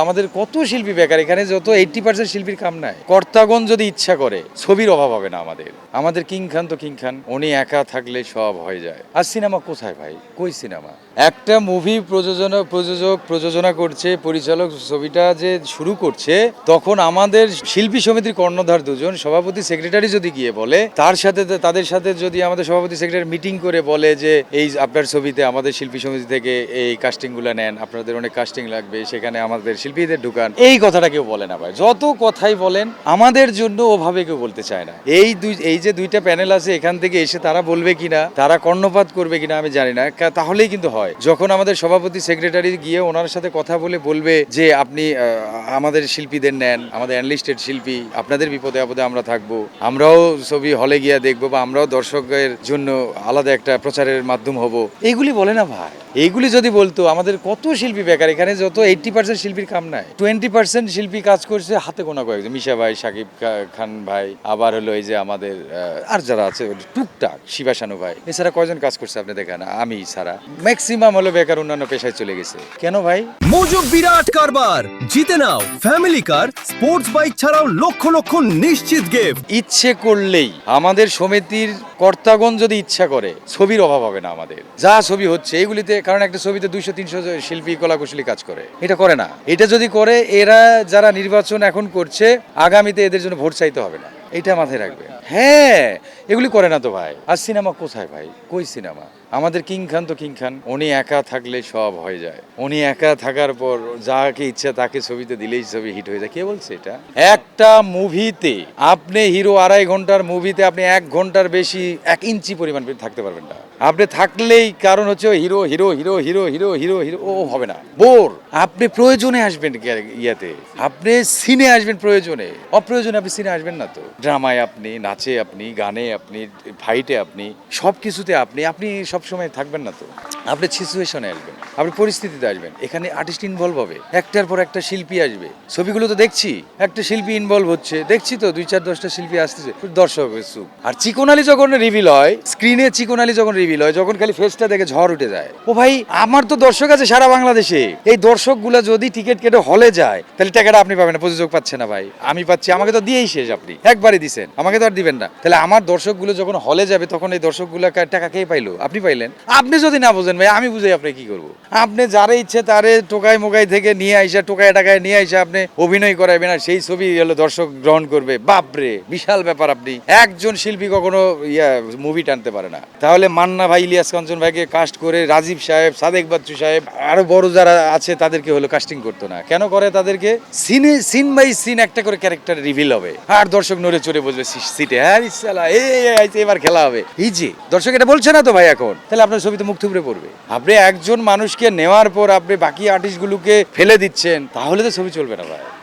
আমাদের কত শিল্পী বেকার, এখানে যত 80% শিল্পীর কাম নাই। কর্তাগণ যদি ইচ্ছা করে ছবির অভাব হবে না। আমাদের কিং খান তো কিং খান, উনি একা থাকলে সব হয়ে যায়। আর সিনেমা কোথায় ভাই, কই সিনেমা? একটা মুভি প্রযোজনা করছে, পরিচালক ছবিটা যে শুরু করছে, তখন আমাদের শিল্পী সমিতির কর্ণধার দুজন সভাপতি সেক্রেটারি যদি গিয়ে বলে, তাদের সাথে যদি আমাদের সভাপতি সেক্রেটারি মিটিং করে বলে যে এই আপনার ছবিতে আমাদের শিল্পী সমিতি থেকে এই কাস্টিংগুলো নেন, আপনাদের অনেক কাস্টিং লাগবে, সেখানে আমাদের শিল্পীদের ঢুকান, এই কথাটা কেউ বলে না ভাই। যত কথাই বলেন আমাদের জন্য ওভাবে কেউ বলতে চায় না। এই যে দুইটা প্যানেল আছে, এখান থেকে এসে তারা বলবে কিনা, তারা কর্ণপাত করবে কিনা আমি জানি না, তাহলেই কিন্তু হয়। যখন আমাদের সভাপতি সেক্রেটারি গিয়ে ওনার সাথে কথা বলবে যে আপনি আমাদের শিল্পীদের নেন, আমাদের অ্যানলিস্টেড শিল্পী, আপনাদের বিপদে আপদে আমরা থাকবো, আমরাও ছবি হলে গিয়ে দেখবো, বা আমরাও দর্শকের জন্য আলাদা একটা প্রচারের মাধ্যম হব, এইগুলি বলে না ভাই। এইগুলি যদি বলতো, আমাদের কত শিল্পী বেকার, এখানে যত 80% শিল্পীর কাম নাই, 20% শিল্পী কাজ করছে হাতে গোনা কয়েকজন, মিশা ভাই, শাকিব খান ভাই, আবার হলো এই যে আমাদের আর যারা আছে টুকটাক, শিবাশানু ভাই, এছাড়া কয়জন কাজ করছে আপনি দেখেন? আমি ছাড়া ম্যাক্সিমাম হলো বেকার, অন্যান্য পেশায় চলে গেছে। কেন ভাই? মোজো বিরাট কারবার, জিতে নাও ফ্যামিলি কার, স্পোর্টস বাইক ছাড়াও লক্ষ লক্ষ নিশ্চিত গিফট। ইচ্ছে করলেই আমাদের সমিতির কর্তাগণ যদি ইচ্ছা করে ছবির অভাব হবে না। আমাদের যা ছবি হচ্ছে এইগুলিতে, কারণ একটা ছবিতে 200-300 শিল্পী কলাকুশলী কাজ করে, এটা করে না। এটা যদি করে, এরা যারা নির্বাচন এখন করছে, আগামীতে এদের জন্য ভোট চাইতে হবে না, এটা মাথায় রাখবে। হ্যাঁ, এগুলি করে না তো ভাই। আর সিনেমা কোথায় ভাই, কই সিনেমা? আমাদের কিং খান তো কিং খান, উনি একা থাকলে সব হয়ে যায়। উনি একা থাকার পর যাকে ইচ্ছা তাকে ছবিতে দিলেই ছবি হিট হয়ে যায়। কে বলছে এটা? একটা মুভিতে আপনি হিরো, 2.5 ঘন্টার মুভিতে আপনি 1 ঘন্টার বেশি 1 ইঞ্চি পরিমাণ থাকতে পারবেন না। আপনি থাকলেই কারণ হচ্ছে hero hero hero hero hero hero hero, ও হবে না, বোর। আপনি প্রয়োজনে আসবেন ইয়াতে, আপনি সিনে আসবেন প্রয়োজনে, অপ্রয়োজনে আপনি সিনে আসবেন না তো। ড্রামায় আপনি, নাচে আপনি, গানে আপনি, ফাইটে আপনি, সব কিছুতে আপনি সবসময় থাকবেন না তো। আপনি সিচুয়েশনে আসবেন, আপনি পরিস্থিতিতে আসবেন, এখানে আর্টিস্ট ইনভলভ হবে, একটার পর একটা শিল্পী আসবে। ছবিগুলো তো দেখছি, একটা শিল্পী ইনভলভ হচ্ছে, দেখছি তো 2-4-10টা শিল্পী আসতেছে, দর্শক চুপ। আর চিকনালি যখন রিভিল হয় স্ক্রিনে, চিকনালি যখন রিভিল হয়, যখন খালি ফেসটা দেখে ঝড় উঠে যায়। ও ভাই, আমার তো দর্শক আছে সারা বাংলাদেশে, এই দর্শকগুলো যদি টিকিট কেটে হলে যায়, তাহলে টাকাটা আপনি পাবেন না, প্রযোজক পাচ্ছে না ভাই, আমি পাচ্ছি। আমাকে তো দিয়েই শেষ, আপনি একবারই দিছেন, আমাকে তো আর দিবেন না। তাহলে আমার দর্শকগুলো যখন হলে যাবে, তখন এই দর্শকগুলো টাকা কে পাইলো? আপনি পাইলেন। আপনি যদি না বোঝেন ভাই, আমি বুঝাই আপনি কি করবো? আপনি যারে ইচ্ছে তারে টোকাই মোকাই থেকে নিয়ে আইসা, টোকায় টাকায় নিয়ে আইসা আপনি অভিনয় করাইবেন, আর সেই ছবি হলো দর্শক গ্রহণ করবে। বাপরে, বিশাল ব্যাপার। আপনি একজন শিল্পী কখনো মুভি টানতে পারে না। তাহলে মান্না ভাই, ইলিয়াস কাঞ্চন ভাইকে কাস্ট করে, রাজীব সাহেব, সাদেক বাচ্চু সাহেব, আরো বড় যারা আছে তাদেরকে হলো কাস্টিং করতো না কেন? করে তাদেরকে সিন বাই সিন একটা করে ক্যারেক্টার রিভিল হবে, আর দর্শক নড়ে চড়ে বসবে সিটে। হ্যাঁ ইসালা, এবার খেলা হবে। এই যে দর্শক এটা বলছে না তো ভাই এখন, তাহলে আপনার ছবিতে মুখ থুবড়ে পড়বে। আপনি একজন মানুষকে নেওয়ার পর আপনি বাকি আর্টিস্টগুলোকে ফেলে দিচ্ছেন, তাহলে তো ছবি চলবে না ভাই।